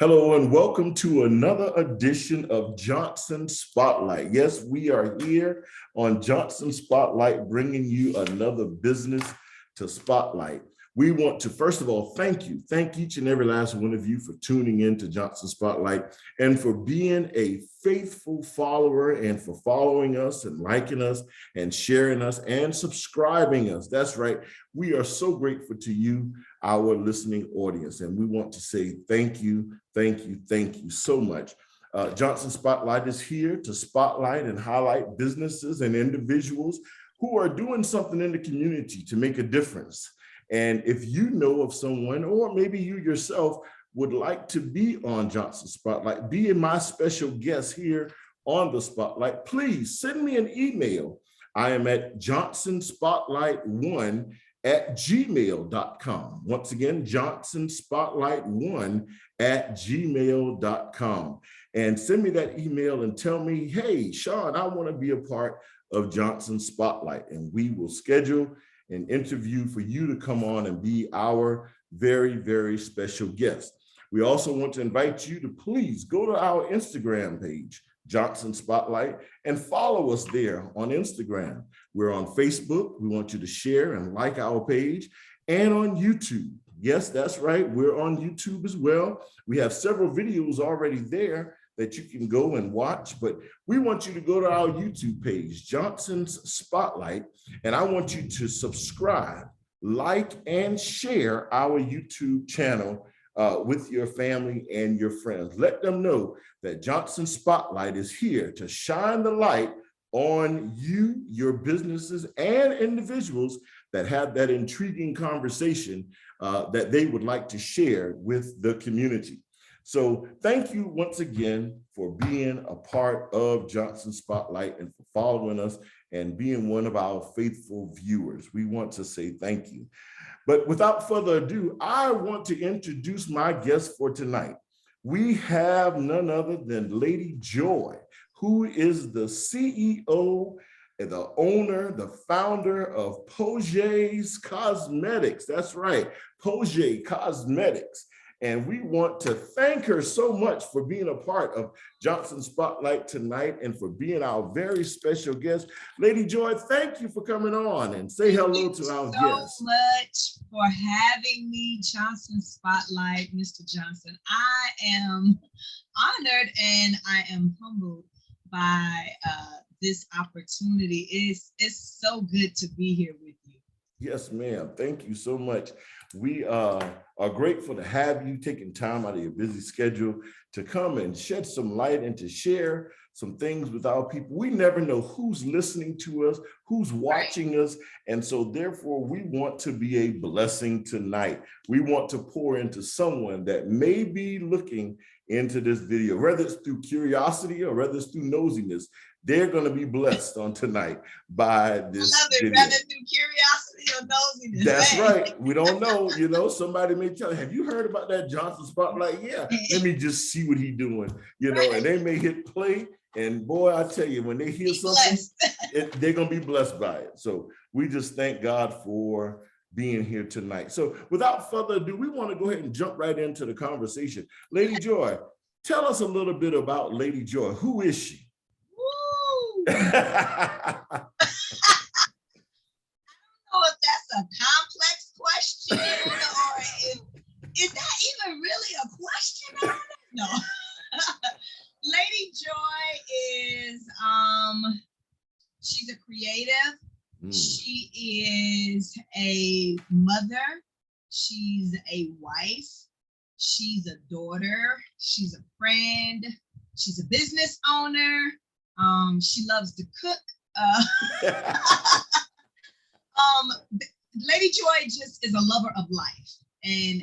Hello and welcome to another edition of Johnson Spotlight. Yes, we are here on Johnson Spotlight, bringing you another business to spotlight. We want to, first of all, thank each and every last one of you for tuning in to Johnson Spotlight and for being a faithful follower and for following us and liking us and sharing us and subscribing us. That's right. We are so grateful to you, our listening audience, and we want to say thank you so much. Johnson Spotlight is here to spotlight and highlight businesses and individuals who are doing something in the community to make a difference. And if you know of someone, or maybe you yourself would like to be on Johnson Spotlight, be my special guest here on the Spotlight, please send me an email. I am at johnsonspotlight1@gmail.com. Once again, johnsonspotlight1@gmail.com. And send me that email and tell me, hey, Sean, I want to be a part of Johnson Spotlight. And we will schedule an interview for you to come on and be our very, very special guest. We also want to invite you to please go to our Instagram page, Johnson Spotlight, and follow us there on Instagram. We're on Facebook. We want you to share and like our page, and on YouTube. Yes, that's right. We're on YouTube as well. We have several videos already there that you can go and watch, but we want you to go to our YouTube page, Johnson's Spotlight, and I want you to subscribe, like, and share our YouTube channel with your family and your friends. Let them know that Johnson Spotlight is here to shine the light on you, your businesses, and individuals that have that intriguing conversation that they would like to share with the community. So thank you once again for being a part of Johnson Spotlight and for following us and being one of our faithful viewers. We want to say thank you. But without further ado, I want to introduce my guest for tonight. We have none other than Lady Joy, who is the CEO, the owner, the founder of Poget's Cosmetics. That's right, Poget Cosmetics. And we want to thank her so much for being a part of Johnson Spotlight tonight and for being our very special guest. Lady Joy, thank you for coming on, and say hello to our guests. Thank you so much for having me, Johnson Spotlight, Mr. Johnson. I am honored and I am humbled by this opportunity. It's so good to be here with you. Yes, ma'am. Thank you so much. We are grateful to have you taking time out of your busy schedule to come and shed some light and to share some things with our people. We never know who's listening to us, who's watching us. And so therefore, we want to be a blessing tonight. We want to pour into someone that may be looking into this video, whether it's through curiosity or whether it's through nosiness. They're going to be blessed on tonight by this video. Rather through curiosity or nosiness. That's right. We don't know. You know, somebody may tell you, have you heard about that Johnson Spotlight? Yeah, let me just see what he's doing. You know, and they may hit play. And boy, I tell you, when they hear something, they're going to be blessed by it. So we just thank God for being here tonight. So without further ado, we want to go ahead and jump right into the conversation. Lady Joy, tell us a little bit about Lady Joy. Who is she? I don't know if that's a complex question or is that even really a question? I don't know. Lady Joy is she's a creative. She is a mother. She's a wife. She's a daughter. She's a friend. She's a business owner. She loves to cook. Lady Joy just is a lover of life, and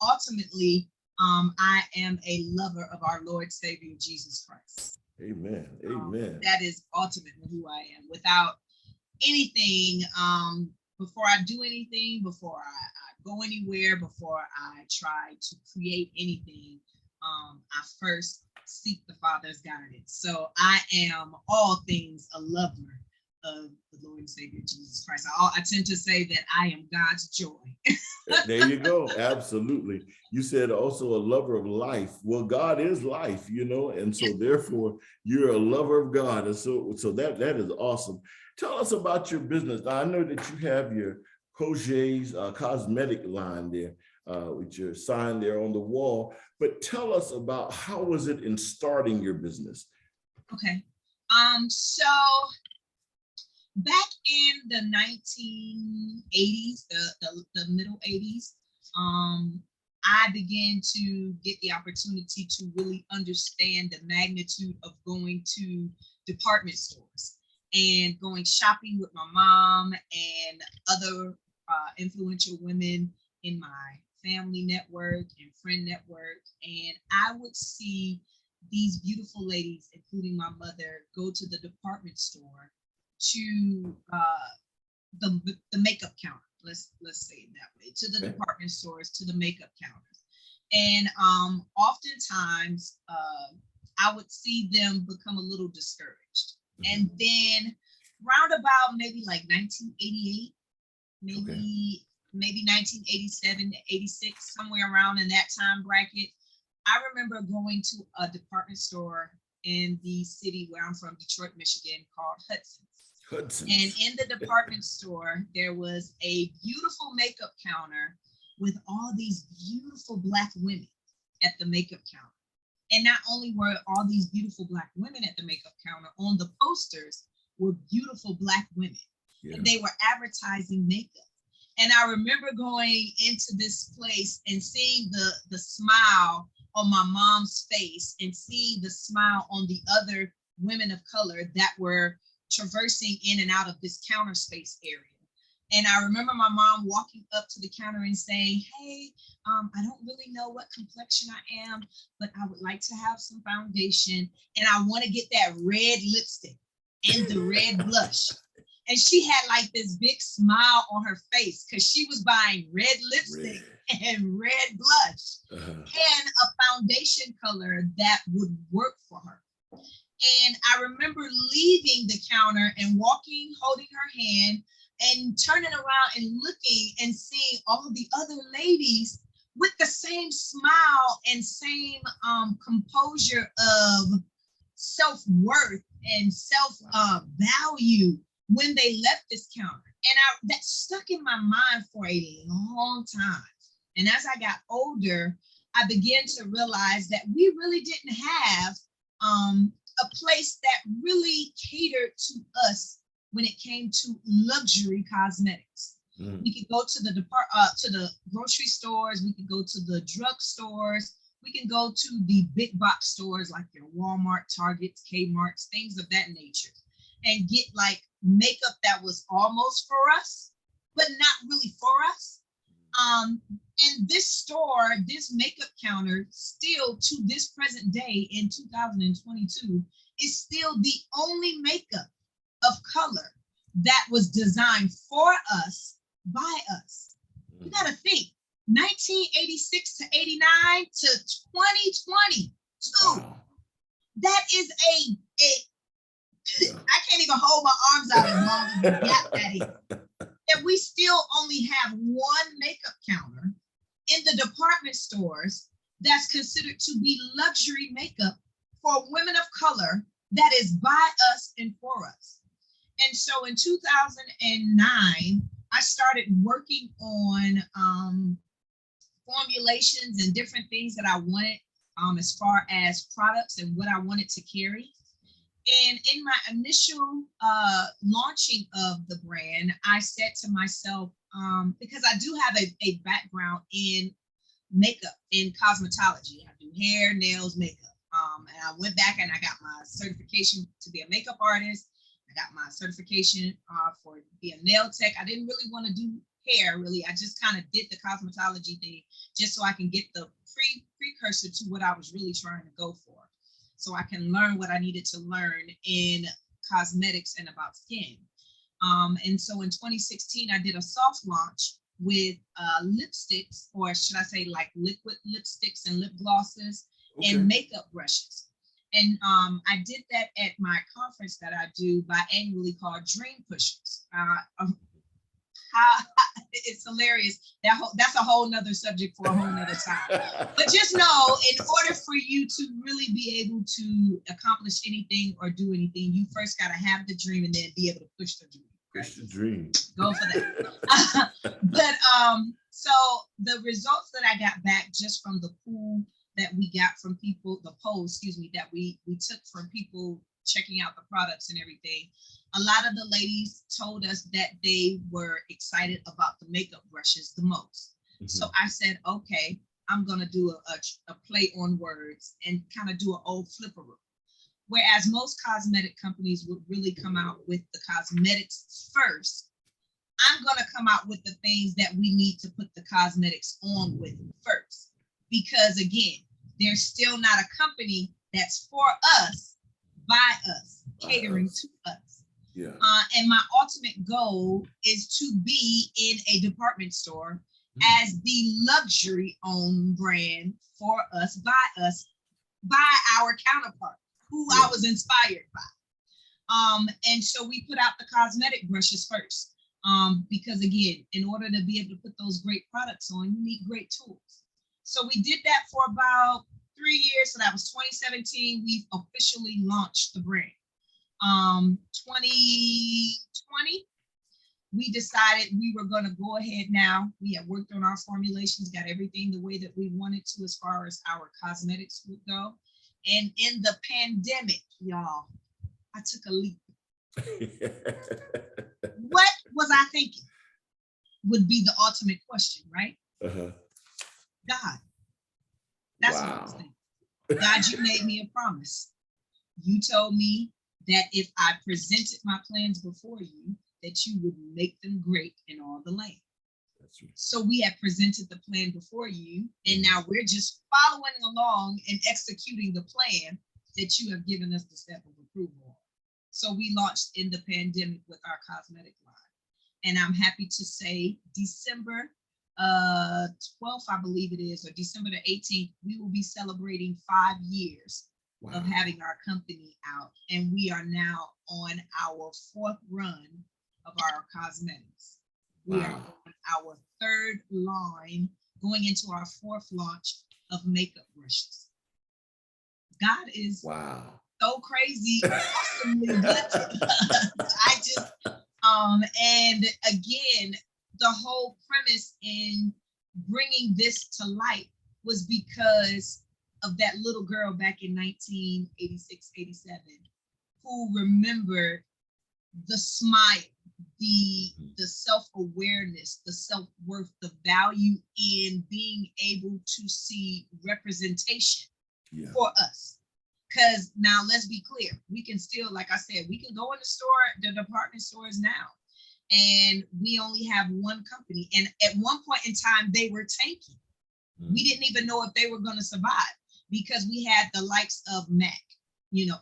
ultimately, I am a lover of our Lord Savior Jesus Christ. Amen. Amen. That is ultimately who I am. Without anything, before I do anything, before I go anywhere, before I try to create anything, I first seek the Father's guidance. So I am all things a lover of the Lord and Savior Jesus Christ. I tend to say that I am God's joy. There you go. Absolutely. You said also a lover of life. Well, God is life, and so therefore you're a lover of God. And so that is awesome. Tell us about your business. Now, I know that you have your Crochet's cosmetic line there, with your sign there on the wall, but tell us about how was it in starting your business? Okay. So back in the 1980s, the middle 80s, I began to get the opportunity to really understand the magnitude of going to department stores and going shopping with my mom and other influential women in my family network and friend network. And I would see these beautiful ladies, including my mother, go to the department store to the makeup counter. Let's say it that way, to the department stores, to the makeup counters. And oftentimes I would see them become a little discouraged. And then round about maybe like 1988, maybe 1987 to 86, somewhere around in that time bracket, I remember going to a department store in the city where I'm from, Detroit, Michigan, called Hudson's. And in the department store, there was a beautiful makeup counter with all these beautiful Black women at the makeup counter. And not only were all these beautiful Black women at the makeup counter, on the posters were beautiful Black women. Yeah. And they were advertising makeup. And I remember going into this place and seeing the smile on my mom's face and seeing the smile on the other women of color that were traversing in and out of this counter space area. And I remember my mom walking up to the counter and saying, hey, I don't really know what complexion I am, but I would like to have some foundation. And I want to get that red lipstick and the red blush. And she had like this big smile on her face because she was buying red lipstick and red blush and a foundation color that would work for her. And I remember leaving the counter and walking, holding her hand and turning around and looking and seeing all the other ladies with the same smile and same composure of self-worth and self-value when they left this counter. And that stuck in my mind for a long time. And as I got older, I began to realize that we really didn't have a place that really catered to us when it came to luxury cosmetics. We could go to the grocery stores, we could go to the drug stores, we can go to the big box stores like your Walmart, Targets, Kmart's, things of that nature, and get like makeup that was almost for us, but not really for us. And this store, this makeup counter, still to this present day in 2022, is still the only makeup of color that was designed for us, by us. You gotta think, 1986 to 89 to 2022. Wow. That is I can't even hold my arms out as long as the gap that is. That we still only have one makeup counter in the department stores that's considered to be luxury makeup for women of color that is by us and for us. And so in 2009, I started working on formulations and different things that I wanted as far as products and what I wanted to carry. And in my initial launching of the brand, I said to myself, because I do have a background in makeup, in cosmetology. I do hair, nails, makeup. And I went back and I got my certification to be a makeup artist. I got my certification for be a nail tech. I didn't really want to do hair, really. I just kind of did the cosmetology thing just so I can get the precursor to what I was really trying to go for. So I can learn what I needed to learn in cosmetics and about skin. And so in 2016, I did a soft launch with lipsticks, or should I say like liquid lipsticks and lip glosses and makeup brushes. And I did that at my conference that I do biannually called Dream Pushers. How, it's hilarious. That's a whole nother subject for a whole nother time. But just know, in order for you to really be able to accomplish anything or do anything, you first got to have the dream and then be able to push the dream. Right? Push the dream. Go for that. But so the results that I got back just from the pool that we got from people, the polls, excuse me, that we took from people checking out the products and everything, a lot of the ladies told us that they were excited about the makeup brushes the most. Mm-hmm. So I said, okay, I'm gonna do a play on words and kind of do an old flipperoo. Whereas most cosmetic companies would really come out with the cosmetics first, I'm gonna come out with the things that we need to put the cosmetics on with first. Because again, there's still not a company that's for us, by us, catering to us. Yeah. And my ultimate goal is to be in a department store as the luxury owned brand for us, by our counterpart, who I was inspired by. And so we put out the cosmetic brushes first. Because again, in order to be able to put those great products on, you need great tools. So we did that for about 3 years. So that was 2017. We officially launched the brand. 2020, we decided we were going to go ahead now. We had worked on our formulations, got everything the way that we wanted to as far as our cosmetics would go. And in the pandemic, y'all, I took a leap. What was I thinking? Would be the ultimate question, right? Uh-huh. God. That's what I was thinking. God, you made me a promise. You told me that if I presented my plans before you, that you would make them great in all the land. That's right. So we had presented the plan before you, and now we're just following along and executing the plan that you have given us the step of approval on. So we launched in the pandemic with our cosmetic line. And I'm happy to say December 12th, I believe it is, or December the 18th, we will be celebrating 5 years of having our company out. And we are now on our 4th run of our cosmetics. We are on our 3rd line, going into our 4th launch of makeup brushes. God is so crazy, awesomely good. I just, and again, the whole premise in bringing this to light was because of that little girl back in 1986, 87, who remembered the smile, the self-awareness, the self-worth, the value in being able to see representation for us. Because now let's be clear, we can still, like I said, we can go in the department stores now, and we only have one company. And at one point in time, they were tanking. We didn't even know if they were going to survive, because we had the likes of MAC,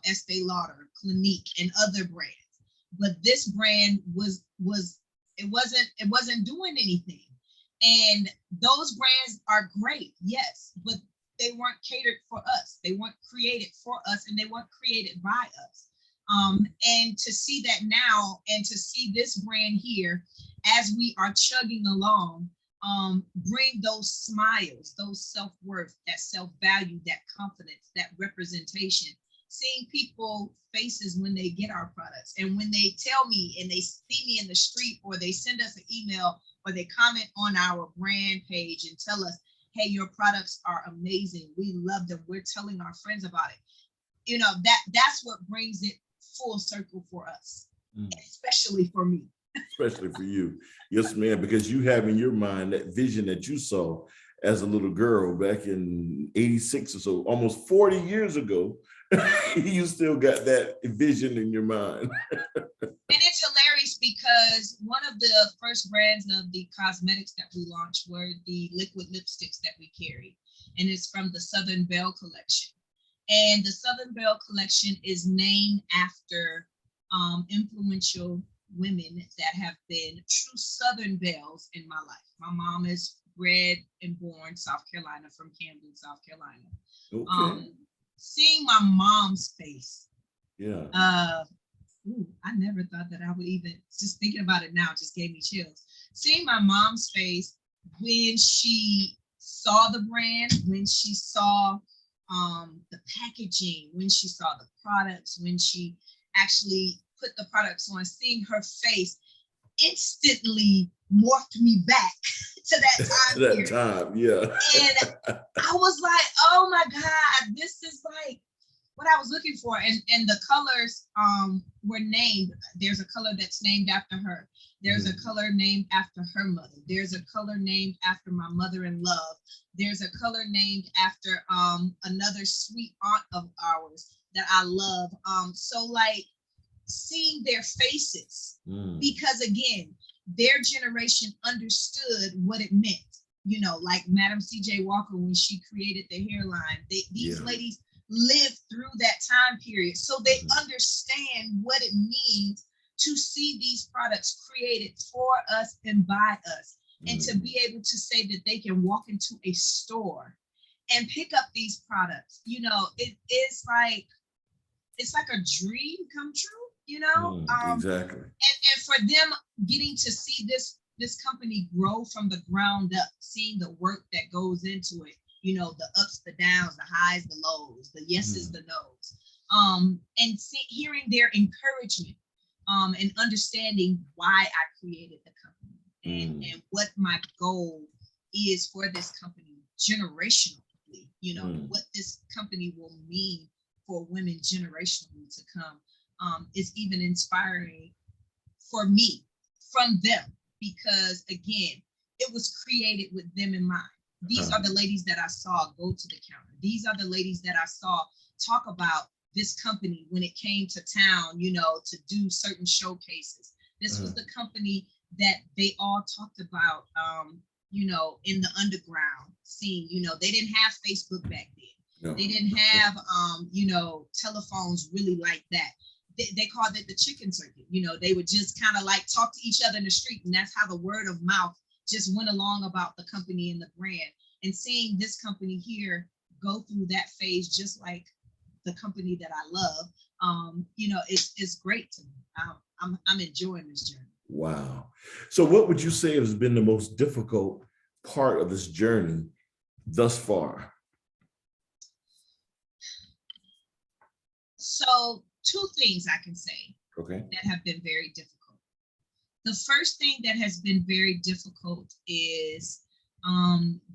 Estee Lauder, Clinique, and other brands. But this brand it wasn't doing anything. And those brands are great, yes, but they weren't catered for us. They weren't created for us, and they weren't created by us. And to see that now, and to see this brand here, as we are chugging along, bring those smiles, those self-worth, that self-value, that confidence, that representation, seeing people faces when they get our products, and when they tell me and they see me in the street, or they send us an email, or they comment on our brand page and tell us, hey, your products are amazing, we love them, we're telling our friends about it. That's what brings it full circle for us, especially for me. Especially for you. Yes, ma'am, because you have in your mind that vision that you saw as a little girl back in 86 or so, almost 40 years ago. You still got that vision in your mind. And it's hilarious because one of the first brands of the cosmetics that we launched were the liquid lipsticks that we carry. And it's from the Southern Belle collection. And the Southern Belle collection is named after influential women that have been true Southern belles in my life. My mom is bred and born South Carolina, from Camden, South Carolina. Okay. seeing my mom's face. Yeah. I never thought that I would even, just thinking about it now just gave me chills. Seeing my mom's face when she saw the brand, when she saw the packaging, when she saw the products, when she actually put the products on, seeing her face instantly morphed me back to that time That period. time, yeah. And I was like, oh my God, this is like what I was looking for. And the colors were named. There's a color that's named after her. There's a color named after her mother. There's a color named after my mother in love. There's a color named after another sweet aunt of ours that I love. So like seeing their faces, because again, their generation understood what it meant. You know, like Madam C.J. Walker, when she created the hairline, these ladies lived through that time period. So they understand what it means to see these products created for us and by us. And to be able to say that they can walk into a store and pick up these products, you know, it's like a dream come true, you know? Exactly. And for them getting to see this company grow from the ground up, seeing the work that goes into it, you know, the ups, the downs, the highs, the lows, the yeses, the nos, and hearing their encouragement, and understanding why I created the company and what my goal is for this company generationally, you know, what this company will mean for women generationally to come, is even inspiring for me from them, because again, it was created with them in mind. These are the ladies that I saw go to the counter. These are the ladies that I saw talk about this company when it came to town, you know, to do certain showcases. This was the company that they all talked about, you know, in the underground scene. You know, they didn't have Facebook back then. No. They didn't have, you know, telephones really like that. They called it the chicken circuit. You know, they would just kind of like talk to each other in the street, and that's how the word of mouth just went along about the company and the brand. And seeing this company here go through that phase, just like the company that I love, you know, it's great to me. I'm enjoying this journey. Wow. So what would you say has been the most difficult part of this journey thus far? So 2 things I can say that have been very difficult. The first thing that has been very difficult is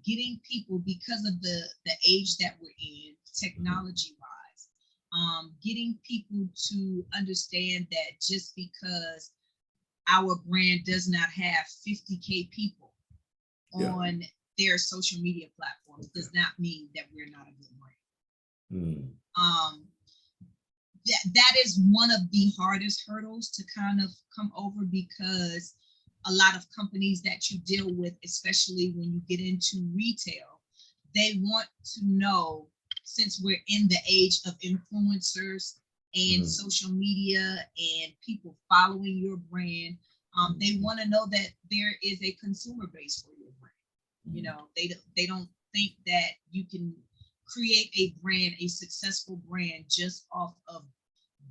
getting people, because of the age that we're in, technology wise, getting people to understand that just because our brand does not have 50K people on their social media platforms does not mean that we're not a good brand. That is one of the hardest hurdles to kind of come over, because a lot of companies that you deal with, especially when you get into retail, they want to know, since we're in the age of influencers and social media and people following your brand, they want to know that there is a consumer base for your brand. You know, they don't think that you can create a brand, a successful brand, just off of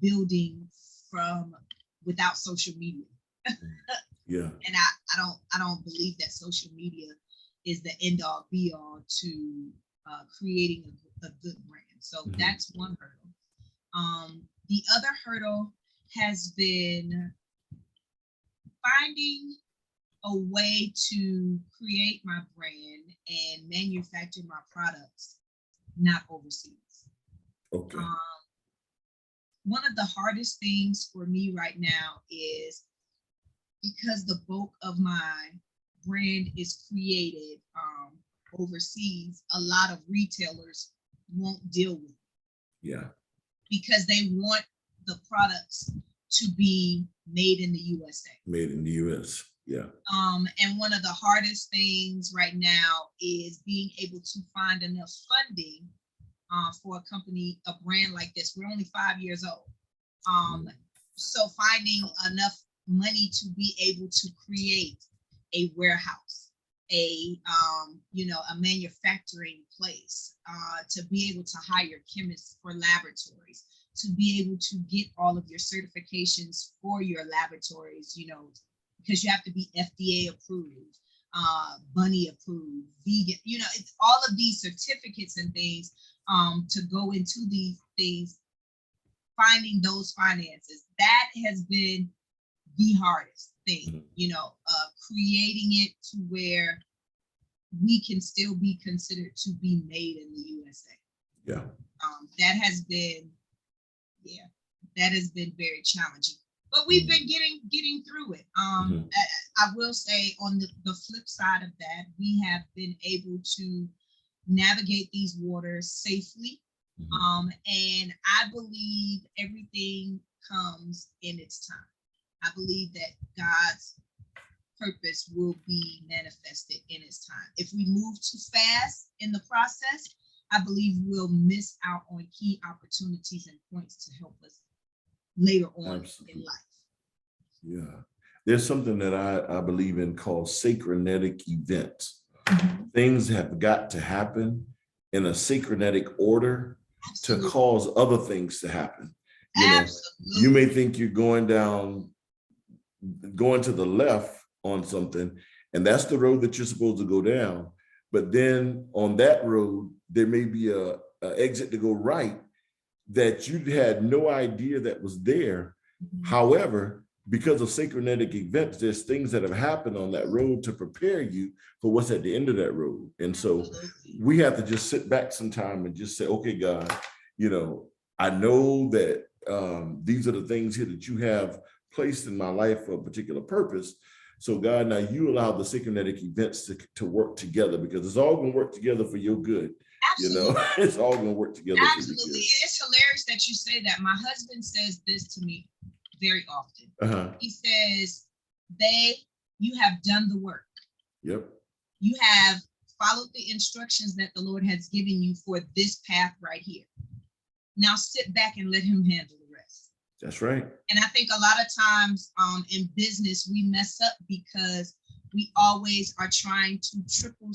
building from without social media. And I don't believe that social media is the end all be all to creating a good brand. So that's one hurdle. The other hurdle has been finding a way to create my brand and manufacture my products not overseas. One of the hardest things for me right now is, because the bulk of my brand is created overseas, a lot of retailers won't deal with it. Because they want the products to be made in the USA. Made in the US, and one of the hardest things right now is being able to find enough funding for a company, a brand like this. We're only 5 years old. So finding enough money to be able to create a warehouse, a manufacturing place, to be able to hire chemists for laboratories, to be able to get all of your certifications for your laboratories, because you have to be FDA approved, Bunny approved, vegan, it's all of these certificates and things, to go into these things, finding those finances. That has been the hardest thing, creating it to where we can still be considered to be made in the USA. Yeah. That has been very challenging, but we've been getting through it. I will say on the flip side of that, we have been able to navigate these waters safely. And I believe everything comes in its time. I believe that God's purpose will be manifested in its time. If we move too fast in the process, I believe we'll miss out on key opportunities and points to help us later on in life. Yeah. There's something that I believe in called synchronetic events. Things have got to happen in a synchronetic order to cause other things to happen. You may think you're going to the left on something, and that's the road that you're supposed to go down. But then on that road, there may be a exit to go right that you had no idea that was there. However, because of synchronetic events, there's things that have happened on that road to prepare you for what's at the end of that road. And so we have to just sit back sometime and just say, okay, God, I know that these are the things here that you have placed in my life for a particular purpose. So God, now you allow the synchronetic events to work together, because it's all going to work together for your good. Absolutely. It's all going to work together. Absolutely. It's hilarious that you say that. My husband says this to me very often. He says, babe, you have done the work. Yep. You have followed the instructions that the Lord has given you for this path right here. Now sit back and let him handle the rest. That's right. And I think a lot of times in business, we mess up because we always are trying to triple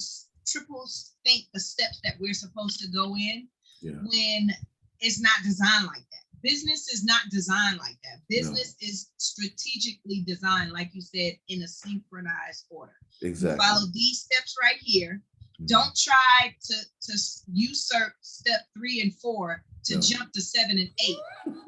think the steps that we're supposed to go in, when it's not designed like that. Business is not designed like that. Business is strategically designed, like you said, in a synchronized order. Exactly. Follow these steps right here. Don't try to usurp step 3 and 4 to jump to 7 and 8,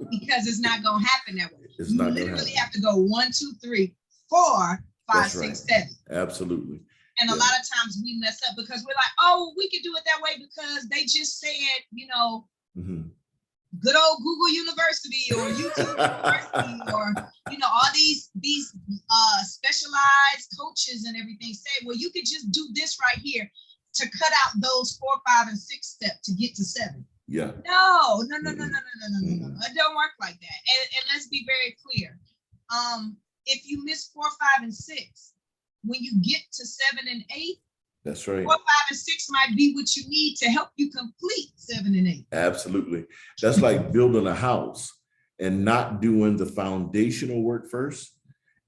because it's not going to happen that way. It's you not literally have to go 1, 2, 3, 4, 5, 6, 7. Absolutely. And a lot of times we mess up because we're like, oh, we could do it that way because they just said, good old Google University or YouTube University or, all these specialized coaches and everything say, well, you could just do this right here to cut out those 4, 5, and 6 steps to get to 7. Yeah. No. It don't work like that. And let's be very clear. If you miss 4, 5, and 6, when you get to 7 and 8, that's right. 4, 5, and 6 might be what you need to help you complete 7 and 8. Absolutely. That's like building a house and not doing the foundational work first.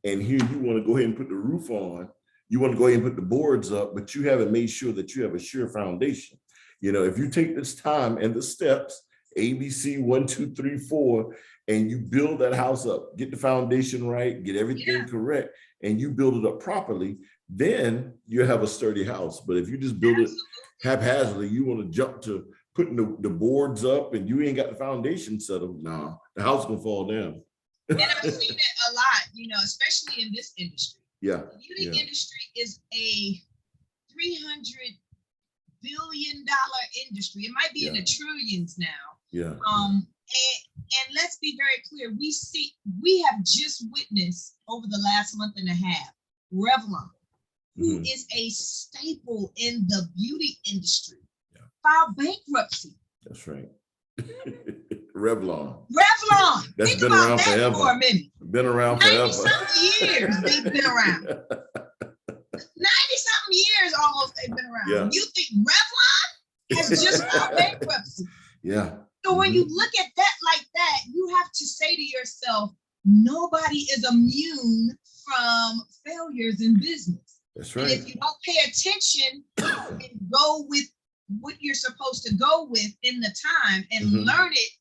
And here you want to go ahead and put the roof on. You want to go ahead and put the boards up, but you haven't made sure that you have a sure foundation. If you take this time and the steps, ABC 1, 2, 3, 4, and you build that house up, get the foundation right, get everything correct, and you build it up properly, then you have a sturdy house. But if you just build it haphazardly, you want to jump to putting the boards up and you ain't got the foundation set up, the house gonna fall down. And I've seen it a lot, especially in this industry. Yeah. The beauty industry is a $300 billion industry. It might be in the trillions now. Yeah. And let's be very clear. We have just witnessed over the last month and a half, Revlon, who is a staple in the beauty industry, filed bankruptcy. That's right. Revlon. That's Think been about around that forever. for a minute. Been around forever. 90-something years they've been around. 90-something years almost they've been around. Yeah. You think Revlon has just filed bankruptcy? Yeah. So when you look at that like that, you have to say to yourself, nobody is immune from failures in business. That's And right. if you don't pay attention and go with what you're supposed to go with in the time and Mhm. learn it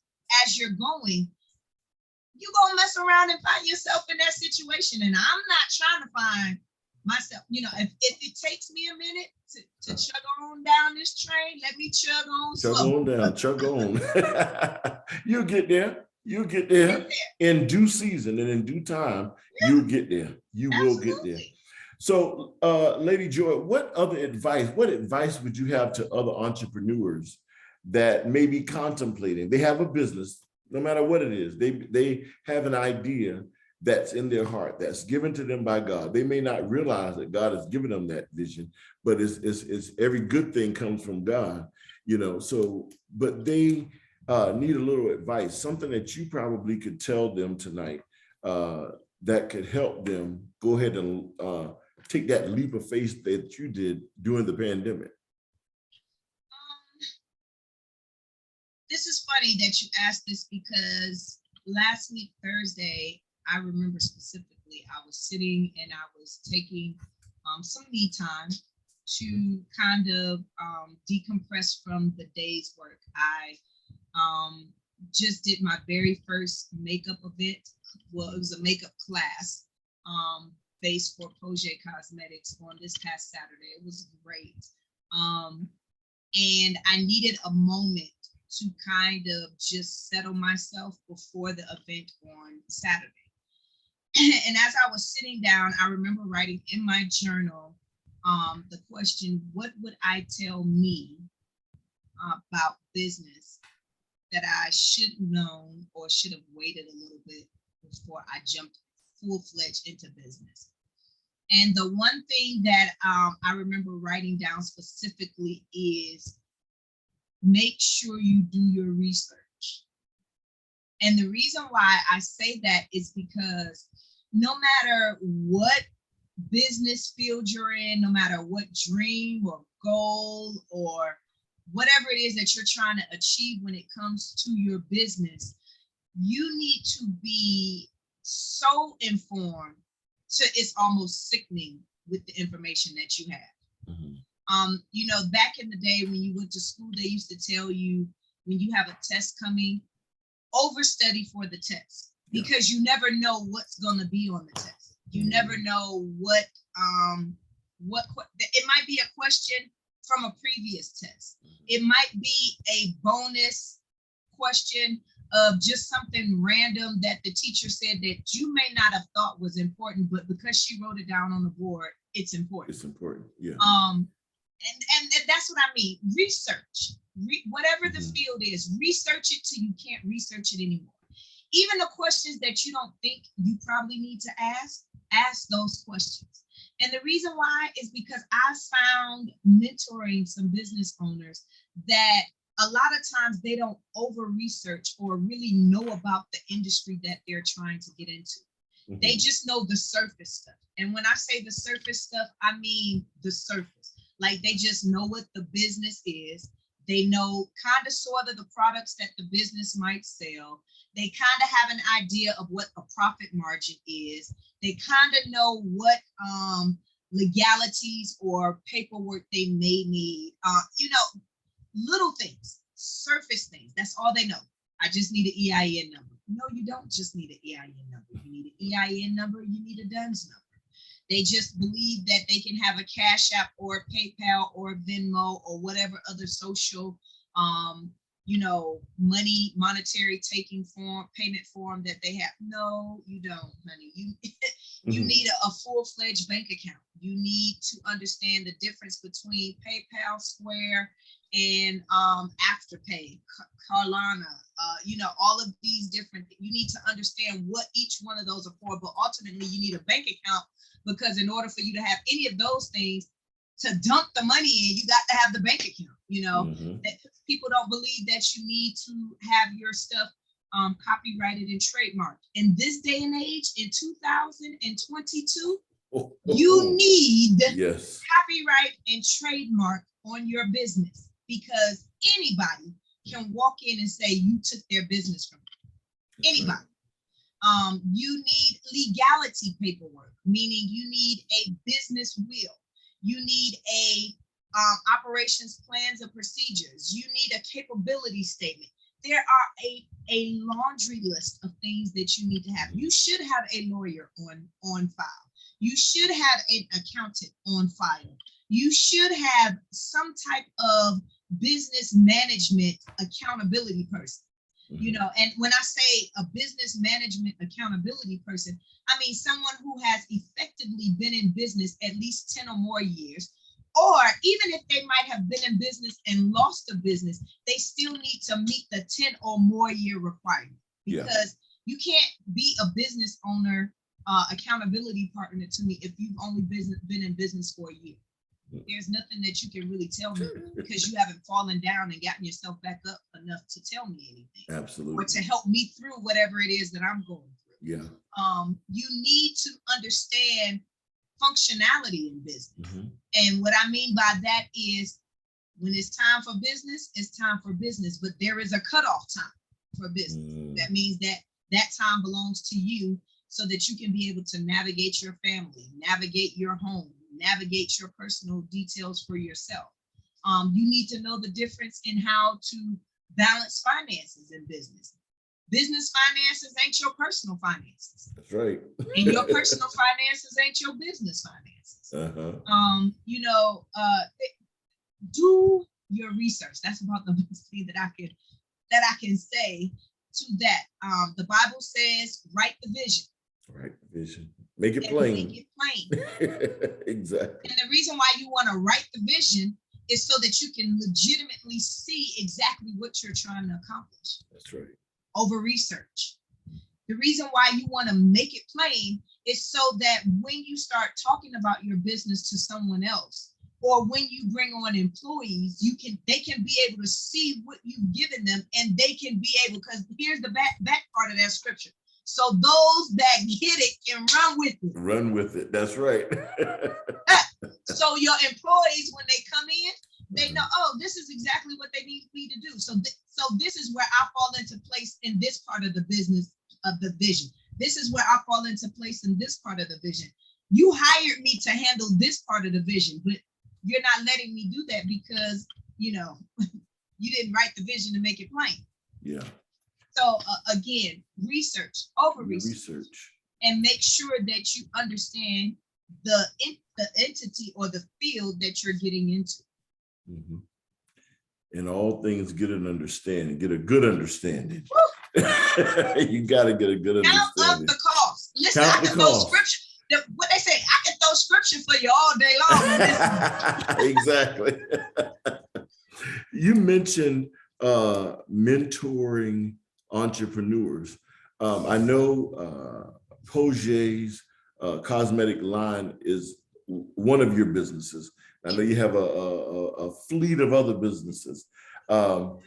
as you're going, you're gonna mess around and find yourself in that situation. And I'm not trying to find myself, if it takes me a minute to chug on down this train, let me chug on Chug slow. on down, chug on. You'll get there. You'll get Get there in due season and in due time. there. You'll get there. You Yeah, will get there. absolutely. So, Lady Joy, what advice would you have to other entrepreneurs that may be contemplating? They have a business, no matter what it is. They have an idea that's in their heart, that's given to them by God. They may not realize that God has given them that vision, but it's every good thing comes from God, So, but they need a little advice, something that you probably could tell them tonight that could help them go ahead and take that leap of faith that you did during the pandemic. This is funny that you asked this because last week, Thursday, I remember specifically, I was sitting and I was taking some me time to kind of decompress from the day's work. I just did my very first makeup event. Well, it was a makeup class based for Poje Cosmetics on this past Saturday. It was great. And I needed a moment to kind of just settle myself before the event on Saturday. And as I was sitting down, I remember writing in my journal the question, what would I tell me about business that I should have known or should have waited a little bit before I jumped full-fledged into business? And the one thing that I remember writing down specifically is make sure you do your research. And the reason why I say that is because no matter what business field you're in, no matter what dream or goal or whatever it is that you're trying to achieve when it comes to your business, you need to be so informed to it's almost sickening with the information that you have. Mhm. Back in the day when you went to school, they used to tell you when you have a test coming, overstudy for the test because you never know what's going to be on the test. You never know what it might be a question from a previous test. It might be a bonus question of just something random that the teacher said that you may not have thought was important, but because she wrote it down on the board, it's important. It's important, yeah. And that's what I mean. Research, whatever the field is, research it till you can't research it anymore. Even the questions that you don't think you probably need to ask those questions. And the reason why is because I found mentoring some business owners that a lot of times they don't over research or really know about the industry that they're trying to get into. Mm-hmm. They just know the surface stuff. And when I say the surface stuff, I mean the surface. Like they just know what the business is. They know kind of sort of the products that the business might sell. They kind of have an idea of what a profit margin is. They kind of know what legalities or paperwork they may need. Little things, surface things. That's all they know. I just need an EIN number. No, you don't just need an EIN number. You need an EIN number. You need a DUNS number. They just believe that they can have a Cash App or a PayPal or Venmo or whatever other social, monetary payment form that they have. No, you don't, honey. You need a full-fledged bank account. You need to understand the difference between PayPal, Square, and Afterpay, Carlana, all of these different, you need to understand what each one of those are for, but ultimately you need a bank account because in order for you to have any of those things, to dump the money in, you got to have the bank account, that people don't believe that you need to have your stuff copyrighted and trademarked. In this day and age, in 2022, you need copyright and trademark on your business because anybody can walk in and say you took their business from them. Anybody. You need legality paperwork, meaning you need a business will. You need a operations plans and procedures. You need a capability statement. There are a laundry list of things that you need to have. You should have a lawyer on file. You should have an accountant on file. You should have some type of business management accountability person. You know, and when I say a business management accountability person, I mean someone who has effectively been in business at least 10 or more years, or even if they might have been in business and lost a business, they still need to meet the 10 or more year requirement, because you can't be a business owner accountability partner to me if you've only been in business for a year. There's nothing that you can really tell me because you haven't fallen down and gotten yourself back up enough to tell me anything. Absolutely. Or to help me through whatever it is that I'm going through. Yeah. You need to understand functionality in business. And what I mean by that is when it's time for business, it's time for business, but there is a cutoff time for business. That means that that time belongs to you so that you can be able to navigate your family, navigate your home, navigate your personal details for yourself. You need to know the difference in how to balance finances in business. Business finances ain't your personal finances. That's right. And your personal finances ain't your business finances. You know, do your research. That's about the best thing that I can say to that. The Bible says, write the vision. Write the vision. Make it plain. Make it plain. Exactly. And the reason why you want to write the vision is so that you can legitimately see exactly what you're trying to accomplish. That's right. Over research. The reason why you want to make it plain is so that when you start talking about your business to someone else, or when you bring on employees, they can be able to see what you've given them, and they can be able, because here's the back part of that scripture. So those that get it can run with it. Run with it. That's right. So your employees, when they come in, they know, oh, this is exactly what they need me to do. So this is where I fall into place in this part of the business of the vision. This is where I fall into place in this part of the vision. You hired me to handle this part of the vision, but you're not letting me do that because, you know, you didn't write the vision to make it plain. Yeah. So again, research, over research, and make sure that you understand the entity or the field that you're getting into. In all things, get an understanding, get a good understanding. You got to get a good understanding. Count up the cost. Listen, I can throw scripture. What they say, I can throw scripture for you all day long. Exactly. You mentioned mentoring entrepreneurs. I know Poget's cosmetic line is one of your businesses. I know you have a fleet of other businesses. What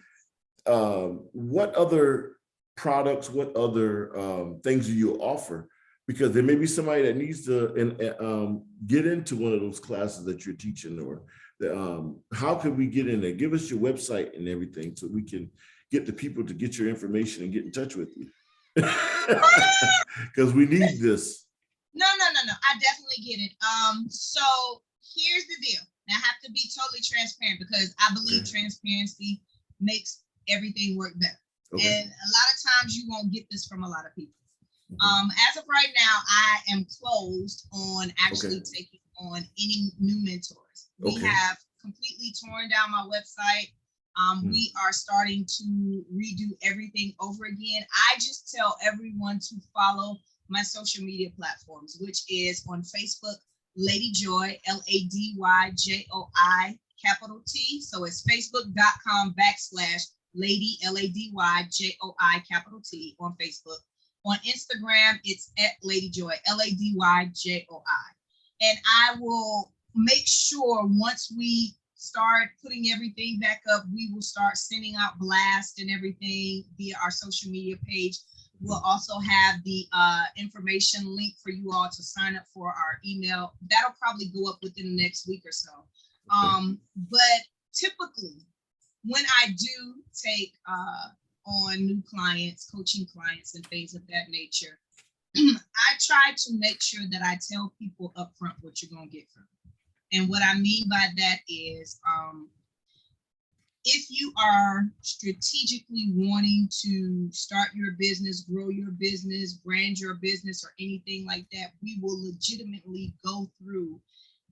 other products, what other things do you offer? Because there may be somebody that needs to get into one of those classes that you're teaching, or how can we get in there? Give us your website and everything so we can get the people to get your information and get in touch with you. Because we need this. No. I definitely get it. So here's the deal. Now, I have to be totally transparent because I believe transparency makes everything work better. And a lot of times you won't get this from a lot of people. As of right now, I am closed on actually taking on any new mentors. We have completely torn down my website. We are starting to redo everything over again. I just tell everyone to follow my social media platforms, which is on Facebook, Lady Joy, LadyJoi, capital T. So it's facebook.com/Lady, LadyJoi, capital T on Facebook. On Instagram, it's at Lady Joy, LadyJoi. And I will make sure once we start putting everything back up, we will start sending out blasts and everything via our social media page. We'll also have the information link for you all to sign up for our email. That'll probably go up within the next week or so. But typically, when I do take on new clients, coaching clients, and things of that nature, I try to make sure that I tell people upfront what you're going to get from me. And what I mean by that is, if you are strategically wanting to start your business, grow your business, brand your business, or anything like that, we will legitimately go through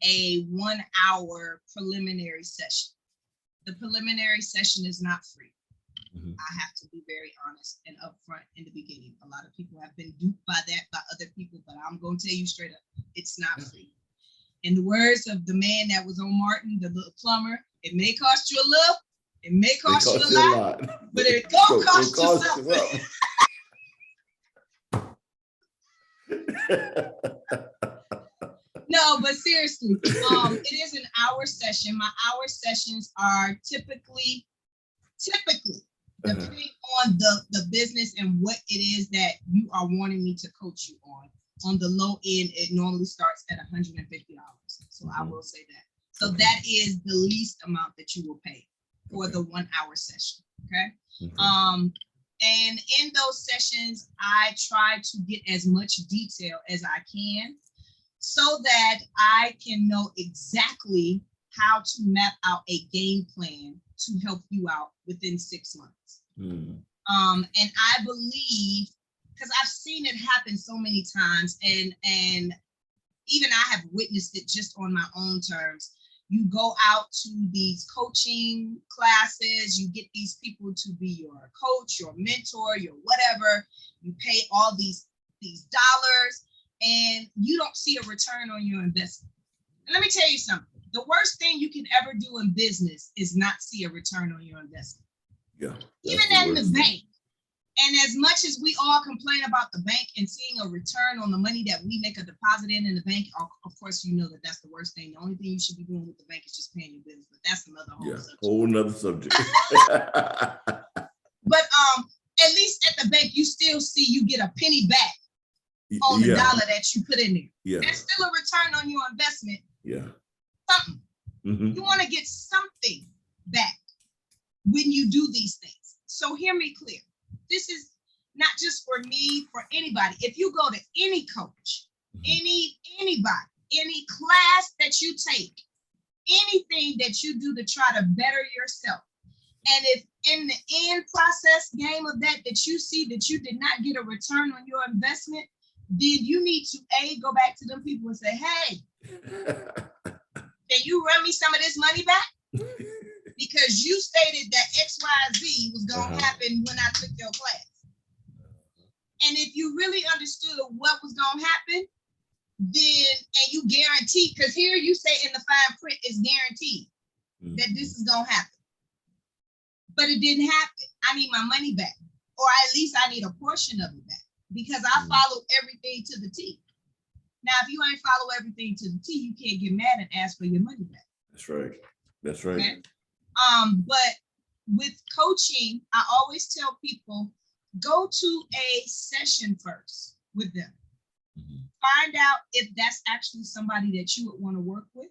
a 1 hour preliminary session. The preliminary session is not free. I have to be very honest and upfront in the beginning. A lot of people have been duped by that by other people, but I'm going to tell you straight up, it's not free. In the words of the man that was on Martin, the little plumber, it may cost you a little, it may cost you a lot, but it don't cost you something. No, but seriously, it is an hour session. My hour sessions are typically, depending on the business and what it is that you are wanting me to coach you on. On the low end, it normally starts at $150. So I will say that. So that is the least amount that you will pay for the 1 hour session. Okay. And in those sessions, I try to get as much detail as I can so that I can know exactly how to map out a game plan to help you out within 6 months. And I believe, because I've seen it happen so many times, and even I have witnessed it just on my own terms. You go out to these coaching classes, you get these people to be your coach, your mentor, your whatever. You pay all these dollars, and you don't see a return on your investment. And let me tell you something. The worst thing you can ever do in business is not see a return on your investment. Yeah. Even in the bank. And as much as we all complain about the bank and seeing a return on the money that we make a deposit in the bank, of course, you know that that's the worst thing. The only thing you should be doing with the bank is just paying your bills. But that's another whole subject. But at least at the bank, you still see you get a penny back on the dollar that you put in there. Yeah. There's still a return on your investment. Yeah. Something. You want to get something back when you do these things. So hear me clear. This is not just for me, for anybody. If you go to any coach, anybody, any class that you take, anything that you do to try to better yourself, and if in the end process game of that you see that you did not get a return on your investment, then you need to go back to them people and say, hey, can you run me some of this money back? Because you stated that XYZ was going to happen when I took your class. And if you really understood what was going to happen, then, and you guarantee, because here you say in the fine print, it's guaranteed that this is going to happen. But it didn't happen. I need my money back. Or at least I need a portion of it back. Because I followed everything to the T. Now, if you ain't follow everything to the T, you can't get mad and ask for your money back. That's right. That's right. Okay? But with coaching, I always tell people, go to a session first with them. Find out if that's actually somebody that you would want to work with.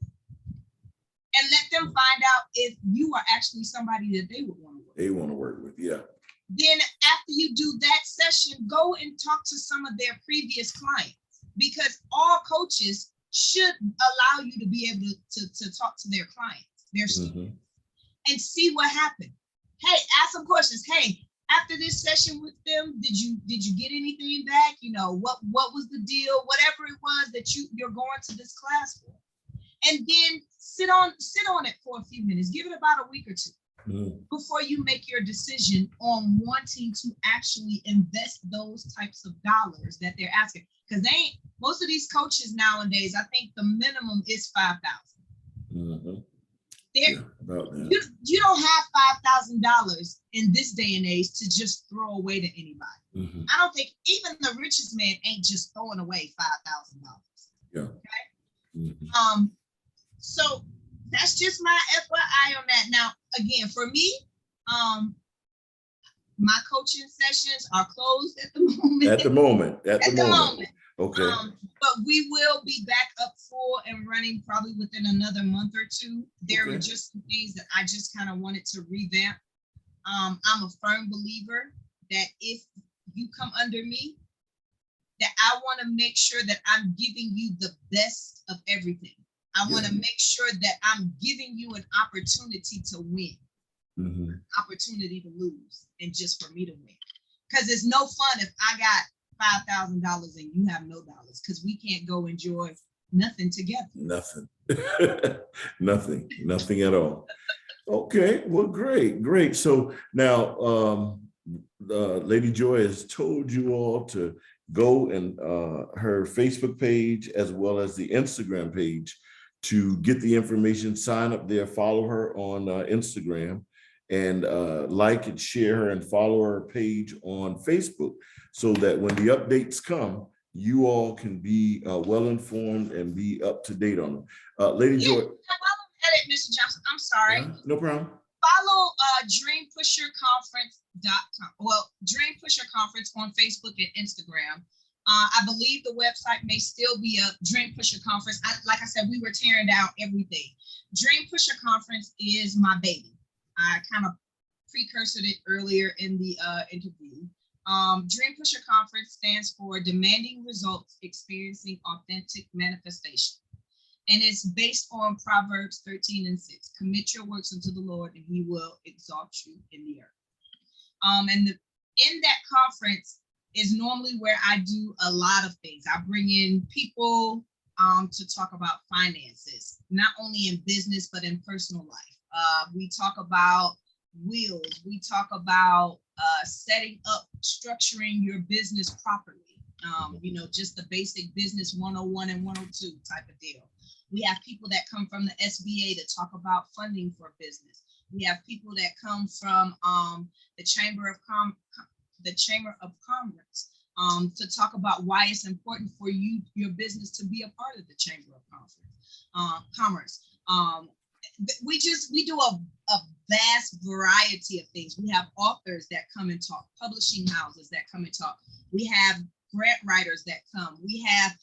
And let them find out if you are actually somebody that they would want to work with. They want to work with, yeah. Then after you do that session, go and talk to some of their previous clients. Because all coaches should allow you to be able to talk to their clients, their students. And see what happened. Hey, ask some questions. Hey, after this session with them, did you get anything back? You know, what was the deal? Whatever it was that you're going to this class for. And then sit on it for a few minutes. Give it about a week or two before you make your decision on wanting to actually invest those types of dollars that they're asking. Because most of these coaches nowadays, I think the minimum is $5,000. You don't have $5,000 in this day and age to just throw away to anybody. I don't think even the richest man ain't just throwing away $5,000. Yeah. Okay. So that's just my FYI on that. Now, again, for me, my coaching sessions are closed at the moment. At the moment. Okay. But we will be back up full and running probably within another month or two. There were just some things that I just kind of wanted to revamp. I'm a firm believer that if you come under me, that I want to make sure that I'm giving you the best of everything. I want to make sure that I'm giving you an opportunity to win, opportunity to lose, and just for me to win. Because it's no fun if I got $5,000 and you have no dollars, because we can't go enjoy nothing together. Nothing. Nothing at all. Okay, well, great. So now Lady Joy has told you all to go and her Facebook page as well as the Instagram page to get the information, sign up there, follow her on Instagram, and like and share her and follow her page on Facebook, so that when the updates come, you all can be well informed and be up to date on them. Lady Joy. While I'm at it, Mr. Johnson, I'm sorry. No problem. Follow DreamPusherConference.com. Well, Dream Pusher Conference on Facebook and Instagram. I believe the website may still be a Dream Pusher Conference. Like I said, we were tearing down everything. Dream Pusher Conference is my baby. I kind of precursored it earlier in the interview. Dream Pusher Conference stands for Demanding Results, Experiencing Authentic Manifestation. And it's based on Proverbs 13:6. Commit your works unto the Lord, and he will exalt you in the earth. In that conference is normally where I do a lot of things. I bring in people to talk about finances, not only in business, but in personal life. We talk about wills. We talk about setting up, structuring your business properly. Just the basic business 101 and 102 type of deal. We have people that come from the SBA to talk about funding for business. We have people that come from the Chamber of Commerce to talk about why it's important for your business to be a part of the Chamber of Commerce. We do a vast variety of things. We have authors that come and talk, publishing houses that come and talk. We have grant writers that come. We have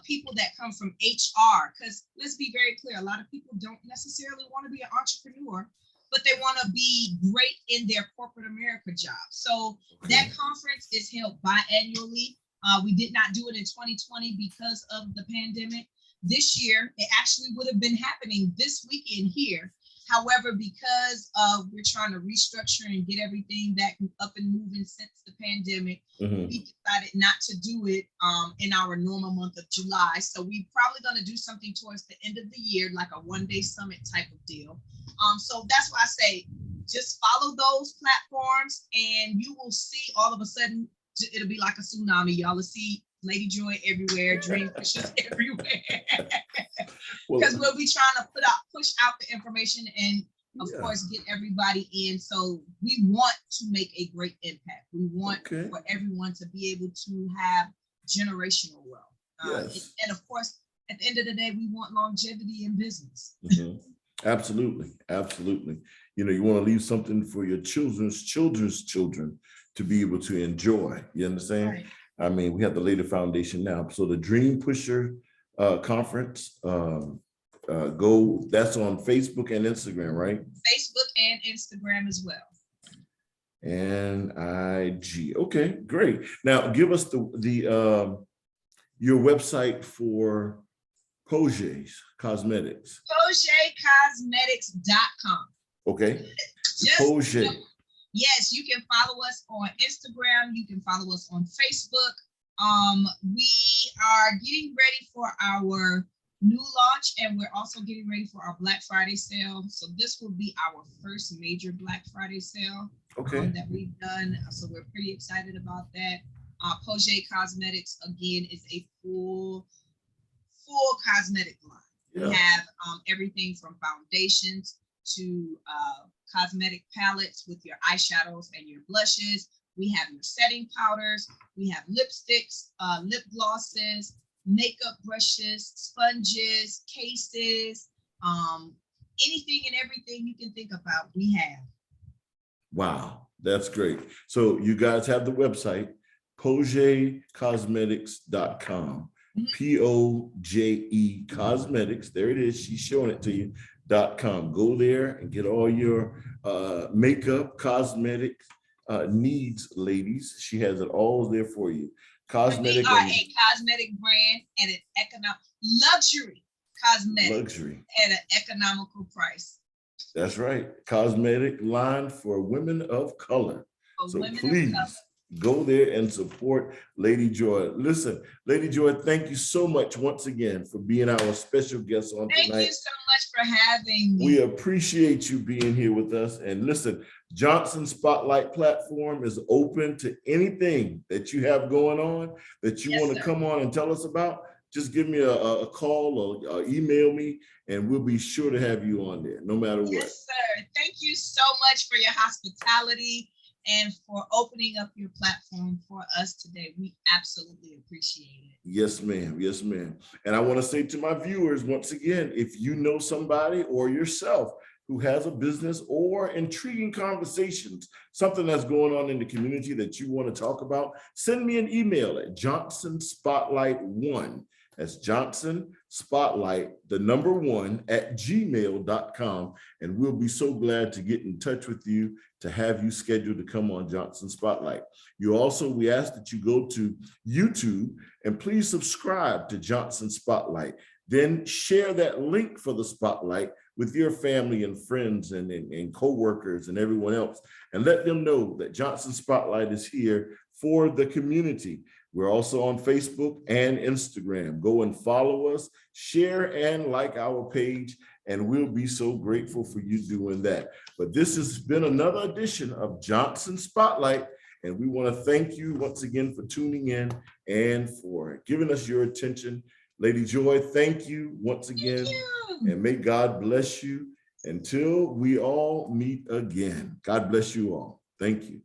people that come from HR, because let's be very clear, a lot of people don't necessarily want to be an entrepreneur, but they want to be great in their corporate America job. So that conference is held biannually. We did not do it in 2020 because of the pandemic. This year, it actually would have been happening this weekend here. However, because we're trying to restructure and get everything back up and moving since the pandemic, we decided not to do it in our normal month of July. So we're probably going to do something towards the end of the year, like a one-day summit type of deal. So that's why I say, just follow those platforms and you will see all of a sudden, it'll be like a tsunami. Y'all will see Lady Joy everywhere, Dream Pushers everywhere. Because we'll be trying to push out the information and of course get everybody in. So we want to make a great impact. We want for everyone to be able to have generational wealth. And of course, at the end of the day, we want longevity in business. Absolutely. You want to leave something for your children's children to be able to enjoy. You understand? Right. I mean, we have the Lady Foundation now. So the Dream Pusher Conference, that's on Facebook and Instagram, right? Facebook and Instagram as well. And IG. Okay, great. Now give us your website for Poget's Cosmetics. PogetCosmetics.com. Okay. Poget. Yes, you can follow us on Instagram. You can follow us on Facebook. We are getting ready for our new launch, and we're also getting ready for our Black Friday sale. So this will be our first major Black Friday sale that we've done. So we're pretty excited about that. Poget Cosmetics, again, is a full cosmetic line. Yeah. We have everything from foundations to cosmetic palettes with your eyeshadows and your blushes. We have your setting powders. We have lipsticks, lip glosses, makeup brushes, sponges, cases, anything and everything you can think about, we have. Wow, that's great. So you guys have the website, PogetCosmetics.com. POJE Cosmetics. There it is. She's showing it to you. .com. Go there and get all your makeup, cosmetics needs, ladies. She has it all there for you. We are a cosmetic brand and an economic luxury cosmetic luxury. at an economical price That's right. Cosmetic line for women of color. for So women of please color. go there and support Lady Joy. Listen, Lady Joy, thank you so much once again for being our special guest on Thank tonight. you so much for having me. We appreciate you being here with us. And listen, Johnson Spotlight platform is open to anything that you have going on that you Yes, want to sir. come on and tell us about. Just give me a call or email me, and we'll be sure to have you on there, no matter what. Yes, sir. Thank you so much for your hospitality and for opening up your platform for us today. We absolutely appreciate it. Yes, ma'am. Yes, ma'am. And I want to say to my viewers, once again, if you know somebody or yourself who has a business or intriguing conversations, something that's going on in the community that you want to talk about, send me an email at johnsonspotlight1. That's Johnson Spotlight, the number 1 at gmail.com. And we'll be so glad to get in touch with you to have you scheduled to come on Johnson Spotlight. We ask that you go to YouTube and please subscribe to Johnson Spotlight. Then share that link for the Spotlight with your family and friends and co-workers and everyone else, and let them know that Johnson Spotlight is here for the community. We're also on Facebook and Instagram. Go and follow us, share and like our page, and we'll be so grateful for you doing that. But this has been another edition of Johnson Spotlight, and we want to thank you once again for tuning in and for giving us your attention. Lady Joy, thank you once again, and may God bless you until we all meet again. God bless you all. Thank you.